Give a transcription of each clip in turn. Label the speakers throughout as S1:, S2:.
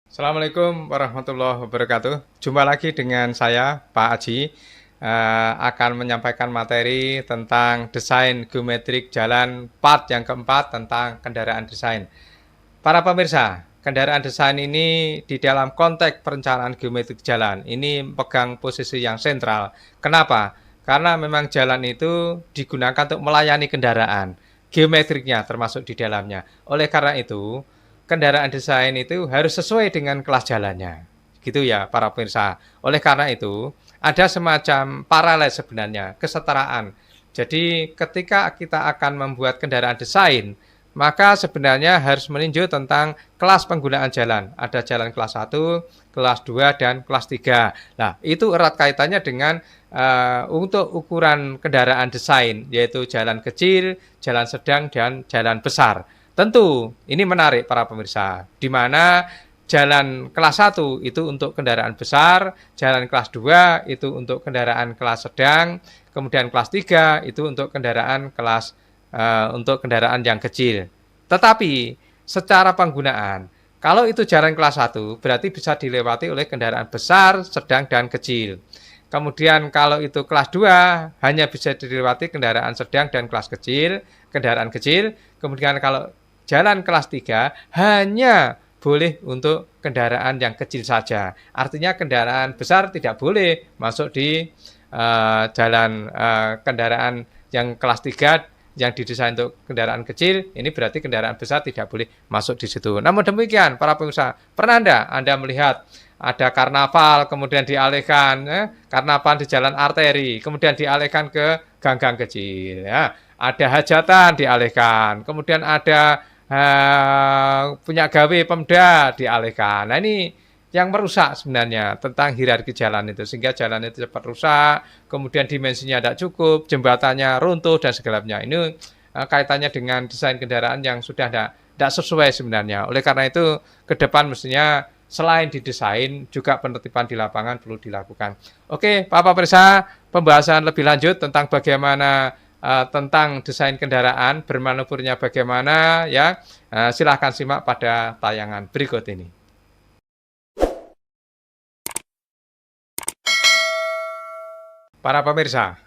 S1: Assalamualaikum warahmatullahi wabarakatuh. Jumpa lagi dengan saya, Pak Aji, akan menyampaikan materi tentang desain geometrik jalan part yang keempat tentang kendaraan desain. Para pemirsa, kendaraan desain ini di dalam konteks perencanaan geometrik jalan ini pegang posisi yang sentral. Kenapa? Karena memang jalan itu digunakan untuk melayani kendaraan, geometriknya termasuk di dalamnya. Oleh karena itu, kendaraan desain itu harus sesuai dengan kelas jalannya. Gitu ya para pemirsa. Oleh karena itu, ada semacam paralel sebenarnya, kesetaraan. Jadi ketika kita akan membuat kendaraan desain, maka sebenarnya harus meninjau tentang kelas penggunaan jalan. Ada jalan kelas 1, kelas 2, dan kelas 3. Nah, itu erat kaitannya dengan untuk ukuran kendaraan desain, yaitu jalan kecil, jalan sedang, dan jalan besar. Tentu, ini menarik para pemirsa, di mana jalan kelas 1 itu untuk kendaraan besar, jalan kelas 2 itu untuk kendaraan kelas sedang, kemudian kelas 3 itu untuk kendaraan yang kecil. Tetapi secara penggunaan, kalau itu jalan kelas 1 berarti bisa dilewati oleh kendaraan besar, sedang, dan kecil. Kemudian kalau itu kelas 2 hanya bisa dilewati kendaraan sedang dan kelas kecil, kendaraan kecil. Kemudian kalau jalan kelas 3 hanya boleh untuk kendaraan yang kecil saja. Artinya kendaraan besar tidak boleh masuk di jalan kendaraan yang kelas 3 yang didesain untuk kendaraan kecil, ini berarti kendaraan besar tidak boleh masuk di situ. Namun demikian, para pengusaha, pernah Anda melihat ada karnaval, kemudian dialihkan, karnaval di jalan arteri, kemudian dialihkan ke gang-gang kecil. Ya. Ada hajatan dialihkan, kemudian ada punya gawe Pemda dialihkan. Nah ini yang merusak sebenarnya tentang hierarki jalan itu, sehingga jalan itu cepat rusak, kemudian dimensinya tidak cukup, jembatannya runtuh dan segalanya. Ini kaitannya dengan desain kendaraan yang sudah tidak sesuai sebenarnya. Oleh karena itu ke depan mestinya selain didesain juga penertiban di lapangan perlu dilakukan. Oke, Bapak Persa, pembahasan lebih lanjut tentang bagaimana tentang desain kendaraan, bermanuvernya bagaimana ya. Silahkan simak pada tayangan berikut ini. Para pemirsa,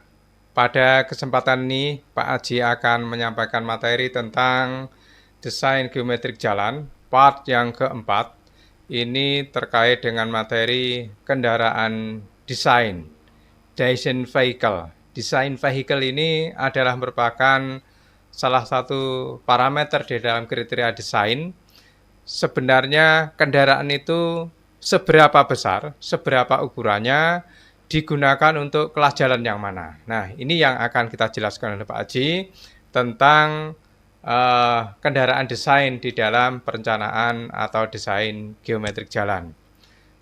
S1: pada kesempatan ini Pak Aji akan menyampaikan materi tentang desain geometrik jalan part yang keempat. Ini terkait dengan materi kendaraan desain vehicle. Desain vehicle ini adalah merupakan salah satu parameter di dalam kriteria desain. Sebenarnya kendaraan itu seberapa besar, seberapa ukurannya, digunakan untuk kelas jalan yang mana. Nah, ini yang akan kita jelaskan oleh Pak Aji tentang kendaraan desain di dalam perencanaan atau desain geometrik jalan.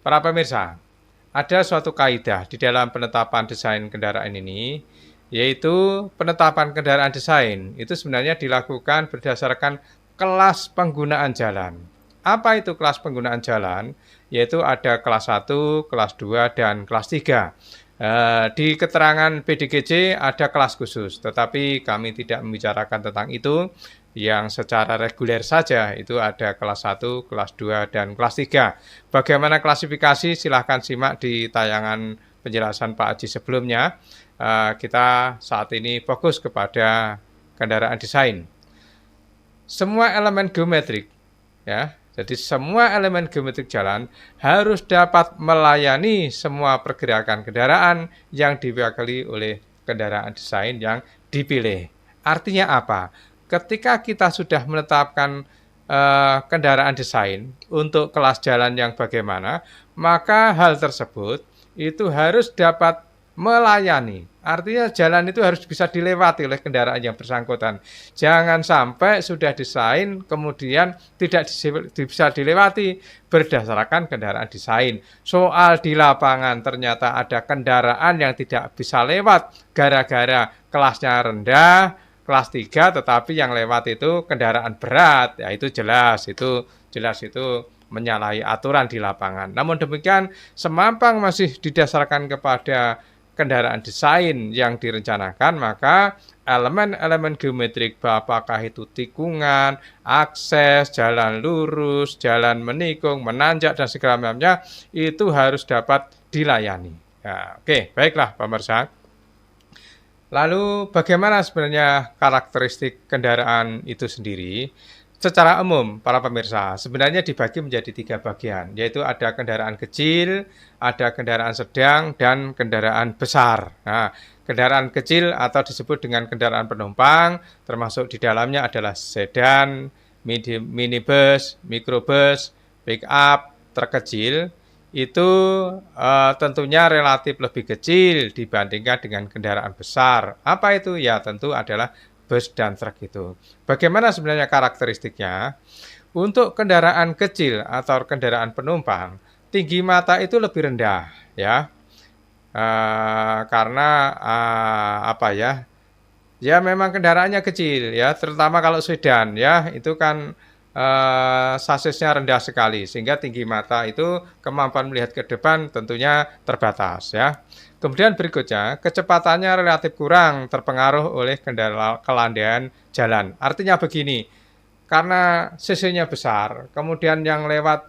S1: Para pemirsa, ada suatu kaidah di dalam penetapan desain kendaraan ini, yaitu penetapan kendaraan desain itu sebenarnya dilakukan berdasarkan kelas penggunaan jalan. Apa itu kelas penggunaan jalan? Yaitu ada kelas 1, kelas 2, dan kelas 3. Di keterangan PDGJ ada kelas khusus, tetapi kami tidak membicarakan tentang itu. Yang secara reguler saja itu ada kelas 1, kelas 2, dan kelas 3. Bagaimana klasifikasi? Silahkan simak di tayangan penjelasan Pak Aji sebelumnya. Kita saat ini fokus kepada kendaraan desain. Semua elemen geometrik, ya, jadi semua elemen geometrik jalan harus dapat melayani semua pergerakan kendaraan yang diwakili oleh kendaraan desain yang dipilih. Artinya apa? Ketika kita sudah menetapkan kendaraan desain untuk kelas jalan yang bagaimana, maka hal tersebut itu harus dapat melayani. Artinya jalan itu harus bisa dilewati oleh kendaraan yang bersangkutan. Jangan sampai sudah desain kemudian tidak bisa dilewati berdasarkan kendaraan desain. Soal di lapangan ternyata ada kendaraan yang tidak bisa lewat gara-gara kelasnya rendah, kelas 3, tetapi yang lewat itu kendaraan berat. Ya itu jelas itu menyalahi aturan di lapangan. Namun demikian, semampang masih didasarkan kepada kendaraan desain yang direncanakan, maka elemen-elemen geometrik, apakah itu tikungan, akses, jalan lurus, jalan menikung, menanjak, dan segala macamnya, itu harus dapat dilayani. Ya, oke, baiklah pemirsa. Lalu bagaimana sebenarnya karakteristik kendaraan itu sendiri? Secara umum, para pemirsa, sebenarnya dibagi menjadi 3 bagian, yaitu ada kendaraan kecil, ada kendaraan sedang, dan kendaraan besar. Nah, kendaraan kecil atau disebut dengan kendaraan penumpang, termasuk di dalamnya adalah sedan, minibus, mikrobus, pick up, truk kecil, itu tentunya relatif lebih kecil dibandingkan dengan kendaraan besar. Apa itu? Ya, tentu adalah bus dan truk itu. Bagaimana sebenarnya karakteristiknya? Untuk kendaraan kecil atau kendaraan penumpang, tinggi mata itu lebih rendah, ya. Karena apa ya? Ya memang kendaraannya kecil, ya. Terutama kalau sedan, ya, itu kan sasisnya rendah sekali, sehingga tinggi mata itu kemampuan melihat ke depan tentunya terbatas, ya. Kemudian berikutnya, kecepatannya relatif kurang terpengaruh oleh kendala kelandaian jalan. Artinya begini, karena cc-nya besar, kemudian yang lewat,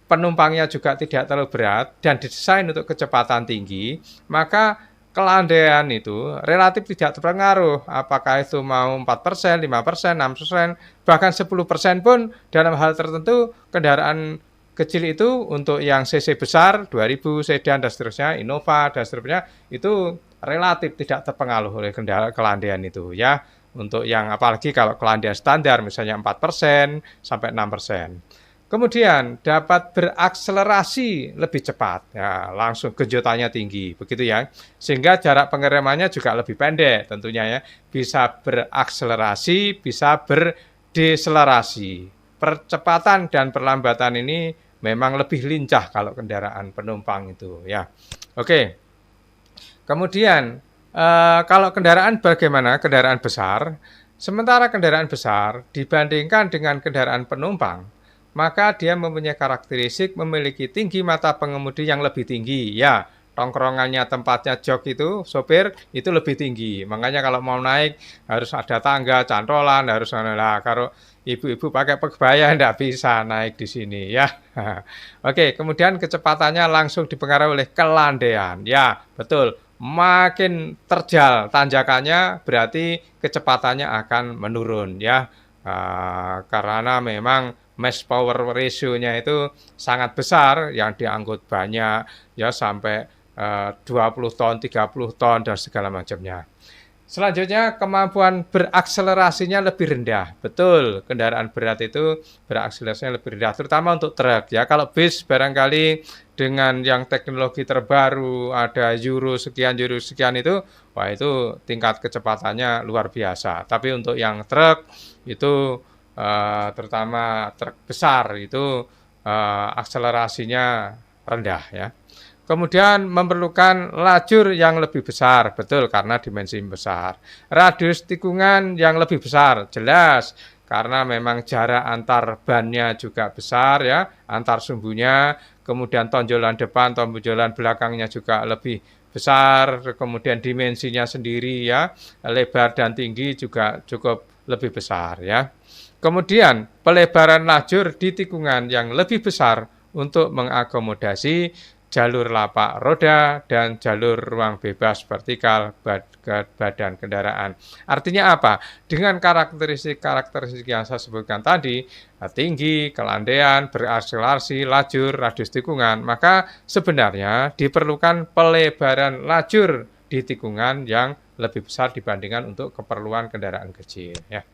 S1: penumpangnya juga tidak terlalu berat dan didesain untuk kecepatan tinggi, maka kelandaian itu relatif tidak terpengaruh, apakah itu mau 4%, 5%, 6%, bahkan 10% pun dalam hal tertentu kendaraan kecil itu untuk yang cc besar, 2000, sedan dan seterusnya, Innova dan seterusnya, itu relatif tidak terpengaruh oleh kelandaian itu, ya. Untuk yang apalagi kalau kelandaian standar misalnya 4% sampai 6%. Kemudian dapat berakselerasi lebih cepat, ya, langsung genjotannya tinggi, begitu ya. Sehingga jarak pengeremannya juga lebih pendek tentunya ya. Bisa berakselerasi, bisa berdeselerasi. Percepatan dan perlambatan ini memang lebih lincah kalau kendaraan penumpang itu ya. Oke. Kemudian kalau kendaraan bagaimana? Kendaraan besar. Sementara kendaraan besar dibandingkan dengan kendaraan penumpang, maka dia mempunyai karakteristik memiliki tinggi mata pengemudi yang lebih tinggi. Ya, tongkrongannya tempatnya jok itu, sopir itu lebih tinggi. Makanya kalau mau naik harus ada tangga, cantolan, harus lah. Kalau ibu-ibu pakai kebaya tidak bisa naik di sini ya. Oke, kemudian kecepatannya langsung dipengaruhi oleh kelandaian. Ya, betul. Makin terjal tanjakannya berarti kecepatannya akan menurun ya. Karena memang mass power ratio-nya itu sangat besar, yang diangkut banyak, ya sampai 20 ton, 30 ton, dan segala macamnya. Selanjutnya, kemampuan berakselerasinya lebih rendah. Betul, kendaraan berat itu berakselerasinya lebih rendah, terutama untuk truk. Ya, kalau bis barangkali dengan yang teknologi terbaru, ada Euro sekian itu, wah itu tingkat kecepatannya luar biasa. Tapi untuk yang truk itu terutama truk besar itu akselerasinya rendah ya. Kemudian memerlukan lajur yang lebih besar, betul karena dimensi besar. Radius tikungan yang lebih besar, jelas karena memang jarak antar bannya juga besar ya, antar sumbunya. Kemudian tonjolan depan, tonjolan belakangnya juga lebih besar. Kemudian dimensinya sendiri ya, lebar dan tinggi juga cukup lebih besar ya. Kemudian pelebaran lajur di tikungan yang lebih besar untuk mengakomodasi jalur lapak roda dan jalur ruang bebas vertikal badan kendaraan. Artinya apa? Dengan karakteristik yang saya sebutkan tadi, tinggi, kelandaian, berakselerasi, lajur, radius tikungan, maka sebenarnya diperlukan pelebaran lajur di tikungan yang lebih besar dibandingkan untuk keperluan kendaraan kecil ya.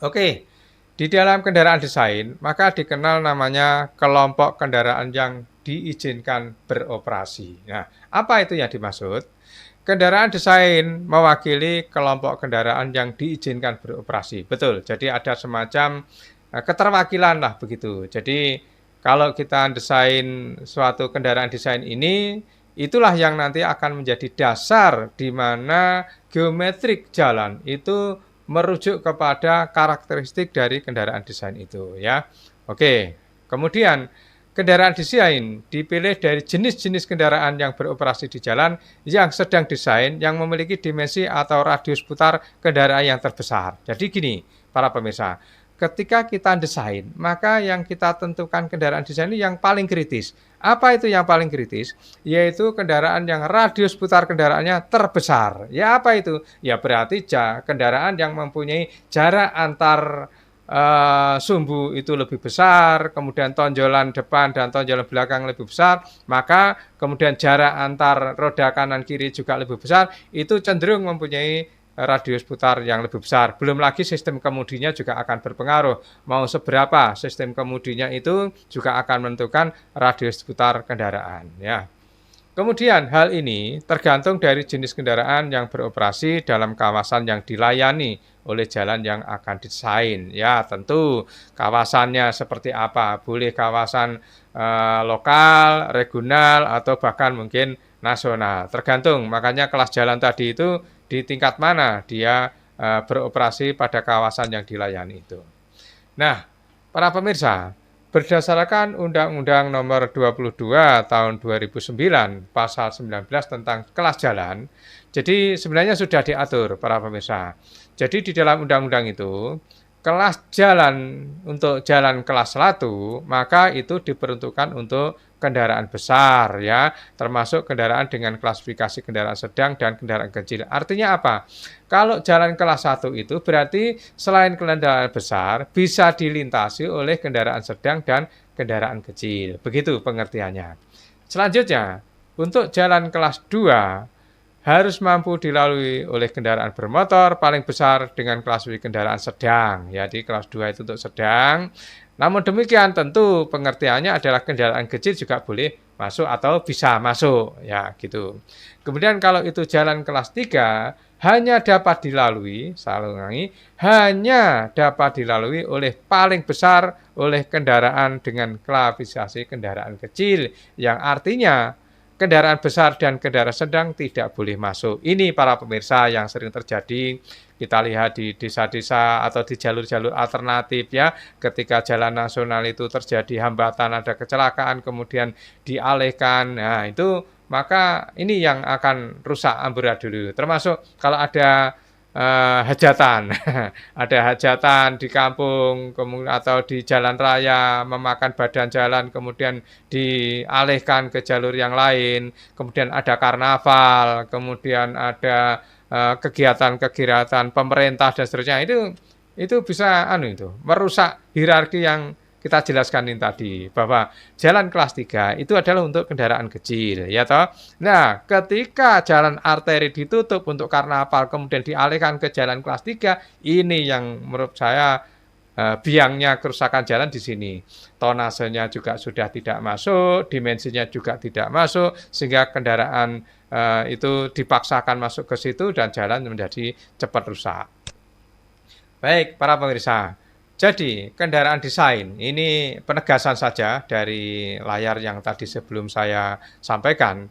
S1: Oke, di dalam kendaraan desain, maka dikenal namanya kelompok kendaraan yang diizinkan beroperasi. Nah, apa itu yang dimaksud? Kendaraan desain mewakili kelompok kendaraan yang diizinkan beroperasi. Betul, jadi ada semacam keterwakilan lah begitu. Jadi kalau kita desain suatu kendaraan desain ini, itulah yang nanti akan menjadi dasar di mana geometrik jalan itu merujuk kepada karakteristik dari kendaraan desain itu ya. Oke, kemudian kendaraan desain dipilih dari jenis-jenis kendaraan yang beroperasi di jalan yang sedang desain yang memiliki dimensi atau radius putar kendaraan yang terbesar. Jadi gini, para pemirsa, ketika kita desain, maka yang kita tentukan kendaraan desain ini yang paling kritis. Apa itu yang paling kritis? Yaitu kendaraan yang radius putar kendaraannya terbesar. Ya apa itu? Ya berarti kendaraan yang mempunyai jarak antar sumbu itu lebih besar, kemudian tonjolan depan dan tonjolan belakang lebih besar, maka kemudian jarak antar roda kanan kiri juga lebih besar, itu cenderung mempunyai radius putar yang lebih besar. Belum lagi sistem kemudinya juga akan berpengaruh. Mau seberapa sistem kemudinya itu juga akan menentukan radius putar kendaraan. Ya. Kemudian hal ini tergantung dari jenis kendaraan yang beroperasi dalam kawasan yang dilayani oleh jalan yang akan didesain. Ya, tentu kawasannya seperti apa? Boleh kawasan lokal, regional, atau bahkan mungkin nasional. Tergantung, makanya kelas jalan tadi itu di tingkat mana dia beroperasi pada kawasan yang dilayani itu. Nah, para pemirsa, berdasarkan Undang-Undang Nomor 22 Tahun 2009 Pasal 19 tentang kelas jalan, jadi sebenarnya sudah diatur para pemirsa. Jadi di dalam undang-undang itu, kelas jalan untuk jalan kelas 1, maka itu diperuntukkan untuk kendaraan besar ya, termasuk kendaraan dengan klasifikasi kendaraan sedang dan kendaraan kecil. Artinya apa? Kalau jalan kelas 1 itu berarti selain kendaraan besar bisa dilintasi oleh kendaraan sedang dan kendaraan kecil. Begitu pengertiannya. Selanjutnya, untuk jalan kelas 2 harus mampu dilalui oleh kendaraan bermotor paling besar dengan klasifikasi kendaraan sedang. Jadi kelas 2 itu untuk sedang. Namun demikian tentu pengertiannya adalah kendaraan kecil juga boleh masuk atau bisa masuk ya gitu. Kemudian kalau itu jalan kelas 3 hanya dapat dilalui, saya ulangi, hanya dapat dilalui oleh paling besar oleh kendaraan dengan klasifikasi kendaraan kecil, yang artinya kendaraan besar dan kendaraan sedang tidak boleh masuk. Ini para pemirsa yang sering terjadi, kita lihat di desa-desa atau di jalur-jalur alternatif ya, ketika jalan nasional itu terjadi hambatan, ada kecelakaan, kemudian dialihkan, nah itu maka ini yang akan rusak amburadul. Termasuk kalau ada hajatan, ada hajatan di kampung atau di jalan raya memakan badan jalan, kemudian dialihkan ke jalur yang lain, kemudian ada karnaval, kemudian ada kegiatan-kegiatan pemerintah dan seterusnya, itu bisa merusak hierarki yang kita jelaskan ini tadi, bahwa jalan kelas 3 itu adalah untuk kendaraan kecil, ya toh. Nah, ketika jalan arteri ditutup untuk karnaval kemudian dialihkan ke jalan kelas 3, ini yang menurut saya biangnya kerusakan jalan di sini. Tonasenya juga sudah tidak masuk, dimensinya juga tidak masuk, sehingga kendaraan itu dipaksakan masuk ke situ dan jalan menjadi cepat rusak. Baik, para pemirsa. Jadi, kendaraan desain ini penegasan saja dari layar yang tadi sebelum saya sampaikan.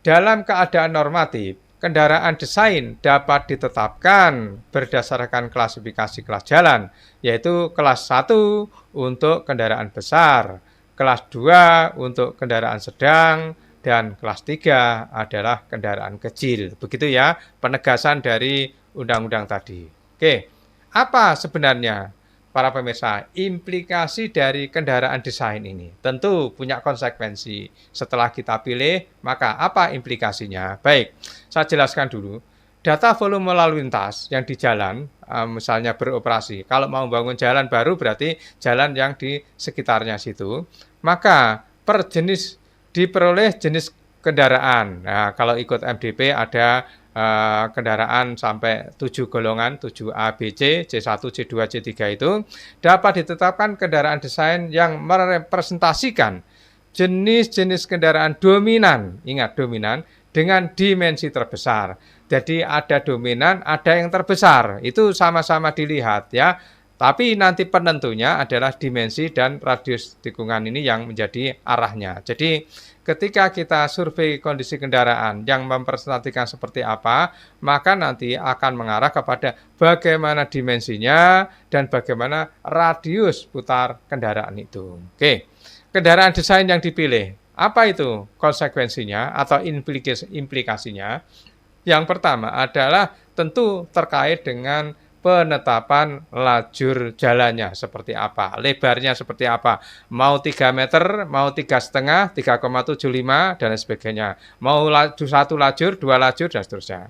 S1: Dalam keadaan normatif, kendaraan desain dapat ditetapkan berdasarkan klasifikasi kelas jalan, yaitu kelas 1 untuk kendaraan besar, kelas 2 untuk kendaraan sedang, dan kelas 3 adalah kendaraan kecil. Begitu ya penegasan dari undang-undang tadi. Oke, apa sebenarnya para pemirsa, implikasi dari kendaraan desain ini tentu punya konsekuensi. Setelah kita pilih, maka apa implikasinya? Baik, saya jelaskan dulu. Data volume lalu lintas yang di jalan, misalnya beroperasi. Kalau mau bangun jalan baru berarti jalan yang di sekitarnya situ. Maka per jenis diperoleh jenis kendaraan. Nah, kalau ikut MDP ada kendaraan sampai 7 golongan, 7A, B, C, C1, C2, C3 itu dapat ditetapkan kendaraan desain yang merepresentasikan jenis-jenis kendaraan dominan, ingat dominan, dengan dimensi terbesar. Jadi ada dominan, ada yang terbesar, itu sama-sama dilihat ya. Tapi nanti penentunya adalah dimensi dan radius tikungan ini yang menjadi arahnya. Jadi ketika kita survei kondisi kendaraan yang mempresentasikan seperti apa, maka nanti akan mengarah kepada bagaimana dimensinya dan bagaimana radius putar kendaraan itu. Oke. kendaraan desain yang dipilih. Apa itu konsekuensinya atau implikasinya? Yang pertama adalah tentu terkait dengan penetapan lajur jalannya seperti apa, lebarnya seperti apa, mau 3 meter, mau 3,5, 3,75 dan lain sebagainya, mau satu lajur, 2 lajur dan seterusnya.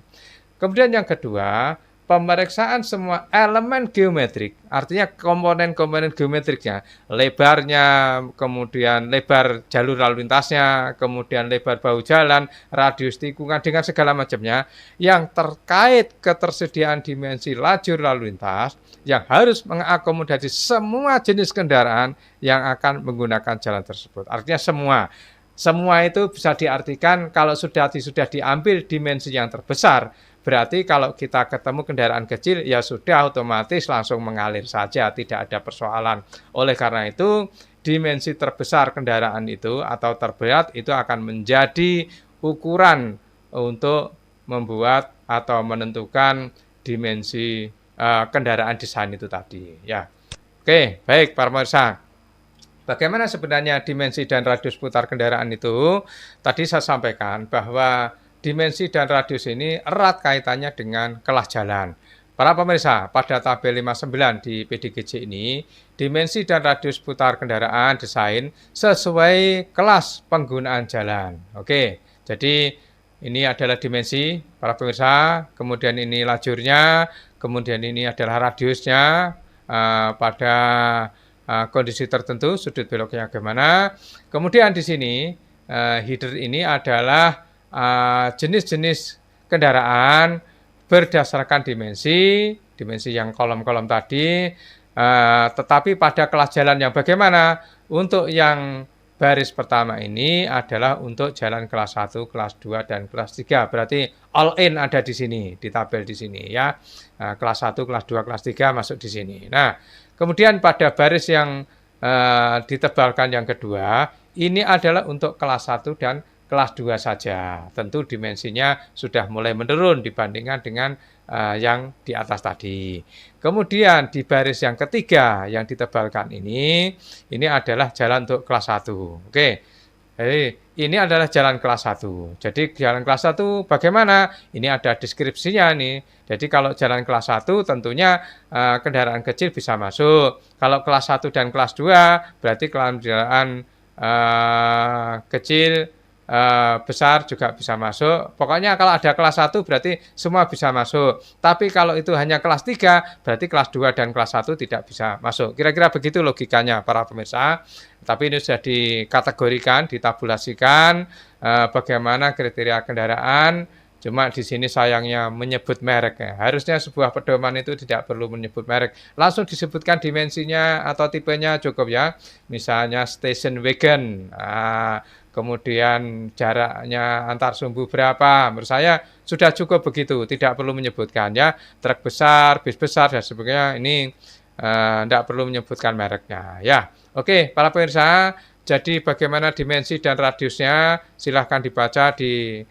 S1: Kemudian yang kedua, pemeriksaan semua elemen geometrik, artinya komponen-komponen geometriknya, lebarnya, kemudian lebar jalur lalu lintasnya, kemudian lebar bahu jalan, radius tikungan dengan segala macamnya, yang terkait ketersediaan dimensi lajur lalu lintas, yang harus mengakomodasi semua jenis kendaraan yang akan menggunakan jalan tersebut. Artinya semua. Semua itu bisa diartikan kalau sudah diambil dimensi yang terbesar, berarti kalau kita ketemu kendaraan kecil, ya sudah otomatis langsung mengalir saja, tidak ada persoalan. Oleh karena itu, dimensi terbesar kendaraan itu atau terberat itu akan menjadi ukuran untuk membuat atau menentukan dimensi kendaraan desain itu tadi. Ya, oke, baik para pemirsa. Bagaimana sebenarnya dimensi dan radius putar kendaraan itu? Tadi saya sampaikan bahwa dimensi dan radius ini erat kaitannya dengan kelas jalan. Para pemirsa, pada tabel 59 di PDGJ ini, dimensi dan radius putar kendaraan desain sesuai kelas penggunaan jalan. Oke, jadi ini adalah dimensi para pemirsa, kemudian ini lajurnya, kemudian ini adalah radiusnya pada kondisi tertentu, sudut beloknya bagaimana. Kemudian di sini header ini adalah jenis-jenis kendaraan berdasarkan dimensi yang kolom-kolom tadi, tetapi pada kelas jalan yang bagaimana? Untuk yang baris pertama ini adalah untuk jalan kelas 1, kelas 2, dan kelas 3. Berarti all in ada di sini, di tabel di sini ya. Kelas 1, kelas 2, kelas 3 masuk di sini. Nah, kemudian pada baris yang ditebalkan yang kedua, ini adalah untuk kelas 1 dan kelas 2 saja. Tentu dimensinya sudah mulai menurun dibandingkan dengan yang di atas tadi. Kemudian di baris yang ketiga yang ditebalkan ini adalah jalan untuk kelas 1. Oke. Jadi ini adalah jalan kelas 1. Jadi jalan kelas 1 bagaimana? Ini ada deskripsinya nih. Jadi kalau jalan kelas 1 tentunya kendaraan kecil bisa masuk. Kalau kelas 1 dan kelas 2 berarti kendaraan kecil, besar juga bisa masuk. Pokoknya kalau ada kelas 1 berarti semua bisa masuk. Tapi kalau itu hanya kelas 3 berarti kelas 2 dan kelas 1 tidak bisa masuk. Kira-kira begitu logikanya para pemirsa. Tapi ini sudah dikategorikan, ditabulasikan bagaimana kriteria kendaraan. Cuma di sini sayangnya menyebut merek ya. Harusnya sebuah pedoman itu tidak perlu menyebut merek. Langsung disebutkan dimensinya atau tipenya cukup ya. Misalnya station wagon. Kemudian jaraknya antar sumbu berapa. Menurut saya sudah cukup begitu. Tidak perlu menyebutkan ya. Truk besar, bis besar dan sebagainya. Ini tidak perlu menyebutkan mereknya ya. Oke, para pemirsa. Jadi bagaimana dimensi dan radiusnya silahkan dibaca di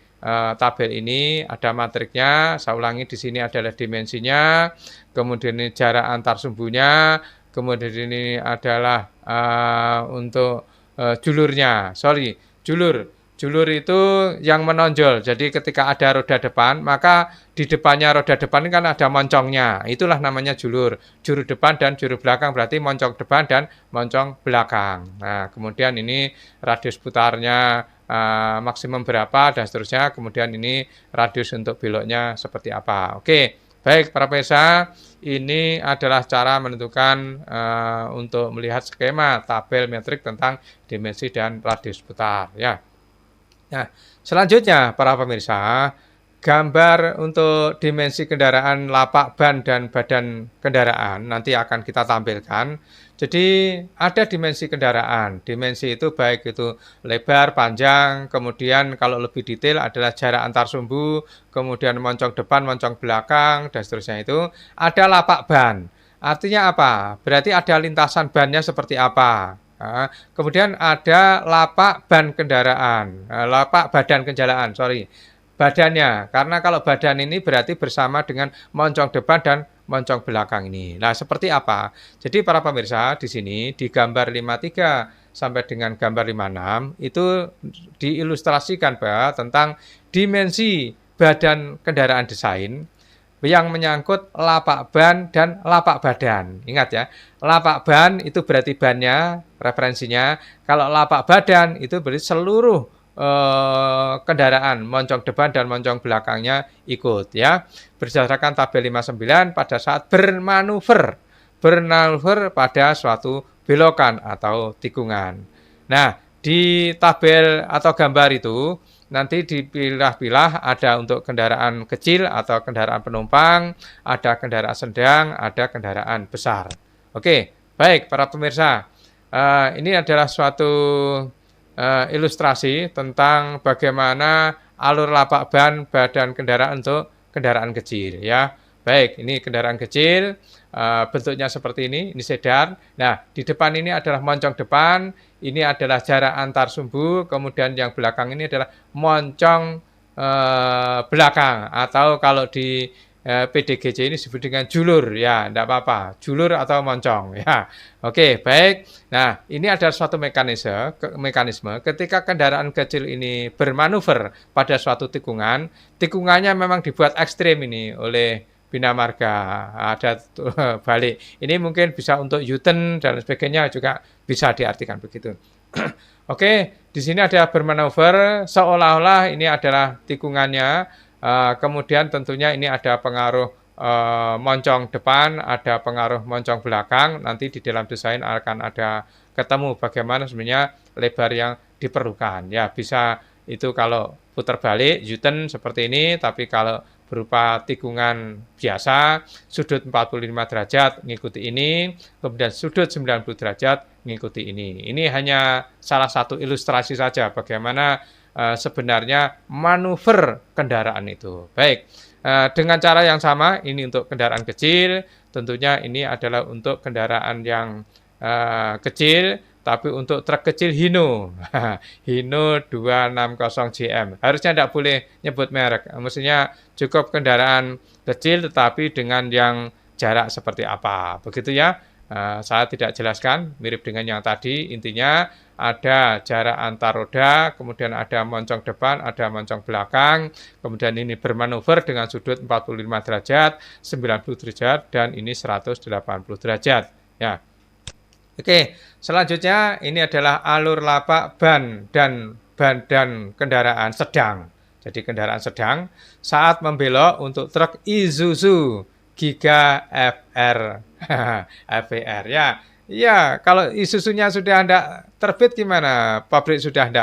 S1: tabel ini, ada matriknya. Saya ulangi, di sini adalah dimensinya, kemudian ini jarak antar sumbunya, kemudian ini adalah untuk julurnya. Julur itu yang menonjol. Jadi ketika ada roda depan, maka di depannya roda depan ini kan ada moncongnya. Itulah namanya julur. Juru depan dan juru belakang berarti moncong depan dan moncong belakang. Nah, kemudian ini radius putarnya maksimum berapa dan seterusnya. Kemudian ini radius untuk beloknya seperti apa. Oke, baik para pemirsa, ini adalah cara menentukan untuk melihat skema tabel metrik tentang dimensi dan radius putar ya. Nah, selanjutnya para pemirsa, gambar untuk dimensi kendaraan, lapak ban dan badan kendaraan nanti akan kita tampilkan. Jadi ada dimensi kendaraan. Dimensi itu baik itu lebar, panjang, kemudian kalau lebih detail adalah jarak antar sumbu, kemudian moncong depan, moncong belakang, dan seterusnya itu. Ada lapak ban. Artinya apa? Berarti ada lintasan bannya seperti apa. Nah, kemudian ada lapak ban kendaraan, lapak badan kendaraan, badannya. Karena kalau badan ini berarti bersama dengan moncong depan dan moncong belakang ini. Nah, seperti apa? Jadi para pemirsa di sini di gambar 53 sampai dengan gambar 56 itu diilustrasikan bahwa tentang dimensi badan kendaraan desain yang menyangkut lapak ban dan lapak badan. Ingat ya, lapak ban itu berarti bannya, referensinya. Kalau lapak badan itu berarti seluruh kendaraan, moncong depan dan moncong belakangnya ikut ya. Berdasarkan tabel 59 pada saat bermanuver pada suatu belokan atau tikungan. Nah, di tabel atau gambar itu nanti dipilah-pilah ada untuk kendaraan kecil atau kendaraan penumpang, ada kendaraan sedang, ada kendaraan besar. Oke, baik para pemirsa, ini adalah suatu ilustrasi tentang bagaimana alur lapak ban badan kendaraan untuk kendaraan kecil ya. Baik, ini kendaraan kecil, bentuknya seperti ini sedan. Nah, di depan ini adalah moncong depan, ini adalah jarak antar sumbu, kemudian yang belakang ini adalah moncong belakang, atau kalau di PDGC ini disebut dengan julur, ya, tidak apa-apa, julur atau moncong, ya. Oke, baik. Nah, ini adalah suatu mekanisme ketika kendaraan kecil ini bermanuver pada suatu tikungan, tikungannya memang dibuat ekstrim ini oleh Bina Marga, ada balik. Ini mungkin bisa untuk U-turn dan sebagainya juga bisa diartikan begitu. Oke, di sini ada bermanuver seolah-olah ini adalah tikungannya. Kemudian tentunya ini ada pengaruh moncong depan, ada pengaruh moncong belakang. Nanti di dalam desain akan ada ketemu bagaimana sebenarnya lebar yang diperlukan. Ya, bisa itu kalau putar balik U-turn seperti ini, tapi kalau berupa tikungan biasa, sudut 45 derajat mengikuti ini, kemudian sudut 90 derajat mengikuti ini. Ini hanya salah satu ilustrasi saja bagaimana sebenarnya manuver kendaraan itu. Baik, dengan cara yang sama, ini untuk kendaraan kecil, tentunya ini adalah untuk kendaraan yang kecil, tapi untuk truk kecil Hino, Hino 260 JM. Harusnya tidak boleh nyebut merek, maksudnya cukup kendaraan kecil tetapi dengan yang jarak seperti apa, begitu ya. Saya tidak jelaskan, mirip dengan yang tadi, intinya ada jarak antar roda, kemudian ada moncong depan, ada moncong belakang, kemudian ini bermanuver dengan sudut 45 derajat, 90 derajat, dan ini 180 derajat. Ya. Oke, selanjutnya ini adalah alur lapak ban dan badan kendaraan sedang. Jadi kendaraan sedang saat membelok untuk truk Isuzu Giga FR, FVR ya. Ya, kalau Isuzunya sudah tidak terbit gimana? Pabrik sudah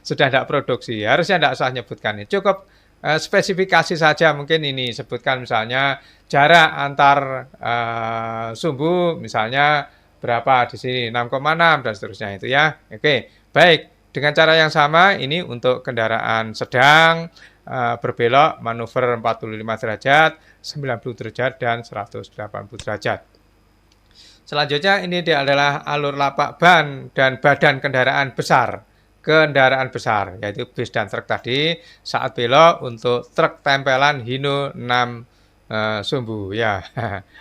S1: tidak produksi. Harusnya tidak usah nyebutkan. Cukup spesifikasi saja, mungkin ini sebutkan misalnya jarak antar sumbu misalnya berapa di sini 6,6 dan seterusnya itu ya. Oke, baik. Dengan cara yang sama ini untuk kendaraan sedang berbelok manuver 45 derajat, 90 derajat dan 180 derajat. Selanjutnya ini adalah alur lapak ban dan badan kendaraan besar. Kendaraan besar yaitu bis dan truk tadi saat belok untuk truk tempelan Hino 6 sumbu ya.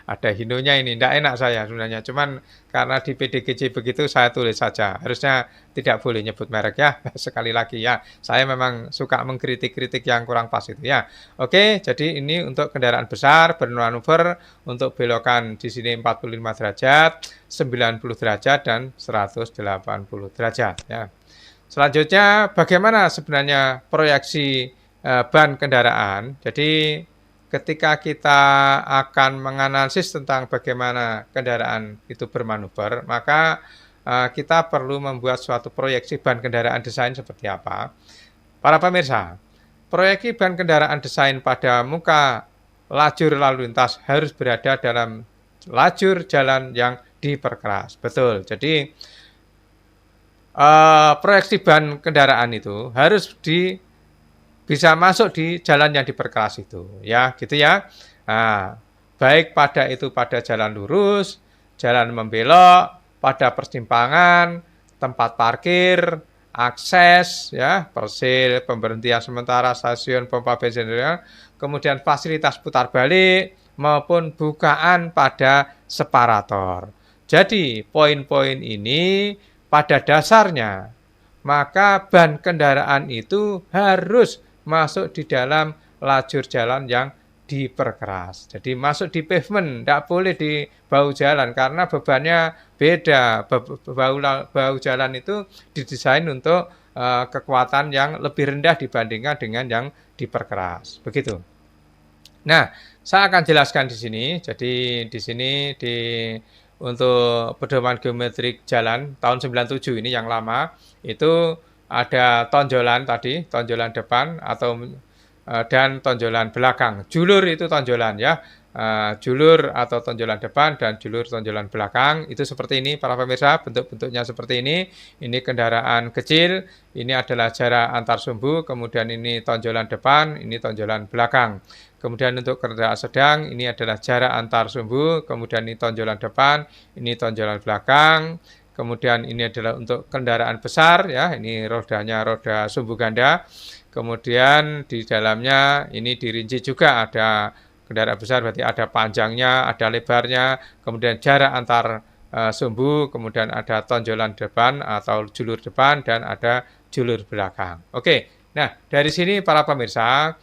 S1: Ada Hinonya ini, tidak enak saya sebenarnya, cuman karena di PDGC begitu saya tulis saja, harusnya tidak boleh nyebut merek ya. Sekali lagi ya, saya memang suka mengkritik-kritik yang kurang pas itu ya. Oke, jadi ini untuk kendaraan besar bermanuver untuk belokan di sini 45 derajat, 90 derajat dan 180 derajat ya. Selanjutnya bagaimana sebenarnya proyeksi ban kendaraan. Jadi ketika kita akan menganalisis tentang bagaimana kendaraan itu bermanuver, maka kita perlu membuat suatu proyeksi ban kendaraan desain seperti apa. Para pemirsa, proyeksi ban kendaraan desain pada muka lajur lalu lintas harus berada dalam lajur jalan yang diperkeras. Betul, jadi proyeksi ban kendaraan itu harus bisa masuk di jalan yang diperkeras itu, ya, gitu ya. Nah, baik pada jalan lurus, jalan membelok, pada persimpangan, tempat parkir, akses, ya, persil, pemberhentian sementara, stasiun, pompa bensin, kemudian fasilitas putar balik maupun bukaan pada separator. Jadi poin-poin ini pada dasarnya, maka ban kendaraan itu harus masuk di dalam lajur jalan yang diperkeras. Jadi masuk di pavement, tidak boleh di bahu jalan karena bebannya beda. Bahu jalan itu didesain untuk kekuatan yang lebih rendah dibandingkan dengan yang diperkeras. Begitu. Nah, saya akan jelaskan di sini. Jadi di sini untuk pedoman geometrik jalan tahun 97 ini yang lama itu ada tonjolan tadi, tonjolan depan atau dan tonjolan belakang. Julur itu tonjolan ya. Julur atau tonjolan depan dan julur tonjolan belakang itu seperti ini para pemirsa, bentuk-bentuknya seperti ini. Ini kendaraan kecil, ini adalah jarak antar sumbu, kemudian ini tonjolan depan, ini tonjolan belakang. Kemudian untuk kendaraan sedang, ini adalah jarak antar sumbu, kemudian ini tonjolan depan, ini tonjolan belakang. Kemudian ini adalah untuk kendaraan besar ya, ini rodanya roda sumbu ganda. Kemudian di dalamnya ini dirinci juga ada kendaraan besar berarti ada panjangnya, ada lebarnya, kemudian jarak antar sumbu, kemudian ada tonjolan depan atau julur depan dan ada julur belakang. Oke, nah dari sini para pemirsa,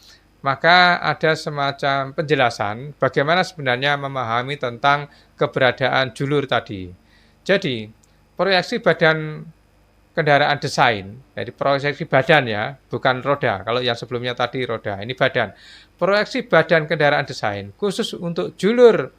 S1: maka ada semacam penjelasan bagaimana sebenarnya memahami tentang keberadaan julur tadi. Jadi, proyeksi badan kendaraan desain, jadi proyeksi badan ya, bukan roda. Kalau yang sebelumnya tadi roda, ini badan. Proyeksi badan kendaraan desain khusus untuk julur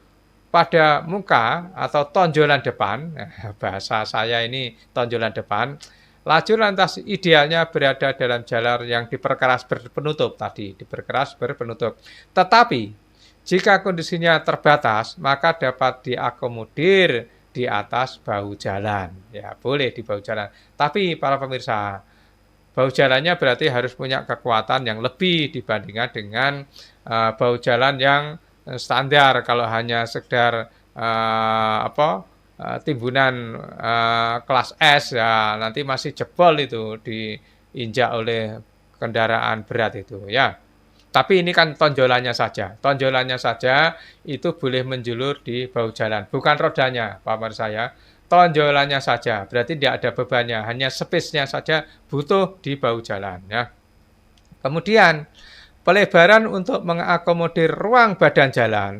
S1: pada muka atau tonjolan depan, bahasa saya ini tonjolan depan, lajur lantas idealnya berada dalam jalur yang diperkeras berpenutup tadi, diperkeras berpenutup. Tetapi, jika kondisinya terbatas, maka dapat diakomodir di atas bahu jalan. Ya, boleh di bahu jalan. Tapi para pemirsa, bahu jalannya berarti harus punya kekuatan yang lebih dibandingkan dengan bahu jalan yang standar. Kalau hanya sekedar timbunan kelas S ya nanti masih jebol itu diinjak oleh kendaraan berat itu ya. Tapi ini kan tonjolannya saja. Tonjolannya saja itu boleh menjulur di bahu jalan. Bukan rodanya, Pak saya. Tonjolannya saja. Berarti tidak ada bebannya. Hanya space-nya saja butuh di bahu jalan. Ya. Kemudian, pelebaran untuk mengakomodir ruang badan jalan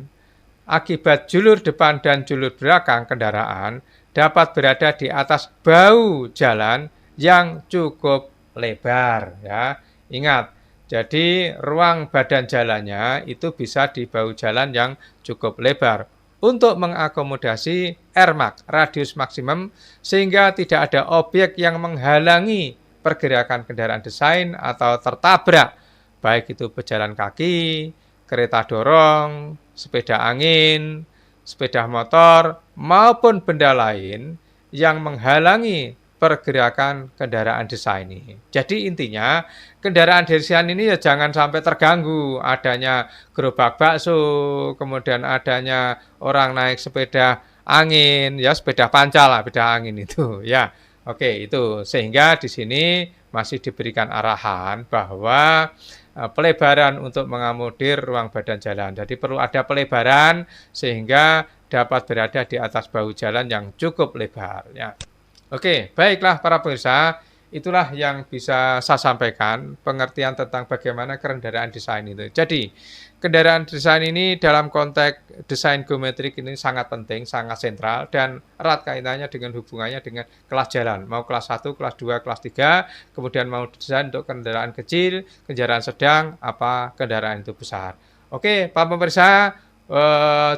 S1: akibat julur depan dan julur belakang kendaraan dapat berada di atas bahu jalan yang cukup lebar. Ya. Ingat, jadi ruang badan jalannya itu bisa di bahu jalan yang cukup lebar untuk mengakomodasi RMAX, radius maksimum, sehingga tidak ada objek yang menghalangi pergerakan kendaraan desain atau tertabrak, baik itu pejalan kaki, kereta dorong, sepeda angin, sepeda motor, maupun benda lain yang menghalangi pergerakan kendaraan desain ini. Jadi intinya kendaraan desain ini ya jangan sampai terganggu adanya gerobak bakso, kemudian adanya orang naik sepeda angin, ya sepeda pancal lah, sepeda angin itu ya. Oke, itu sehingga di sini masih diberikan arahan bahwa pelebaran untuk mengakomodir ruang badan jalan. Jadi perlu ada pelebaran sehingga dapat berada di atas bahu jalan yang cukup lebar ya. Oke, baiklah para pemirsa, itulah yang bisa saya sampaikan pengertian tentang bagaimana kendaraan desain itu. Jadi, kendaraan desain ini dalam konteks desain geometrik ini sangat penting, sangat sentral dan erat kaitannya dengan hubungannya dengan kelas jalan. Mau kelas 1, kelas 2, kelas 3, kemudian mau desain untuk kendaraan kecil, kendaraan sedang, apa kendaraan itu besar. Oke, Pak pemirsa,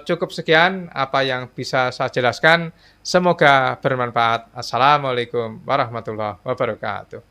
S1: cukup sekian apa yang bisa saya jelaskan. Semoga bermanfaat. Assalamualaikum warahmatullahi wabarakatuh.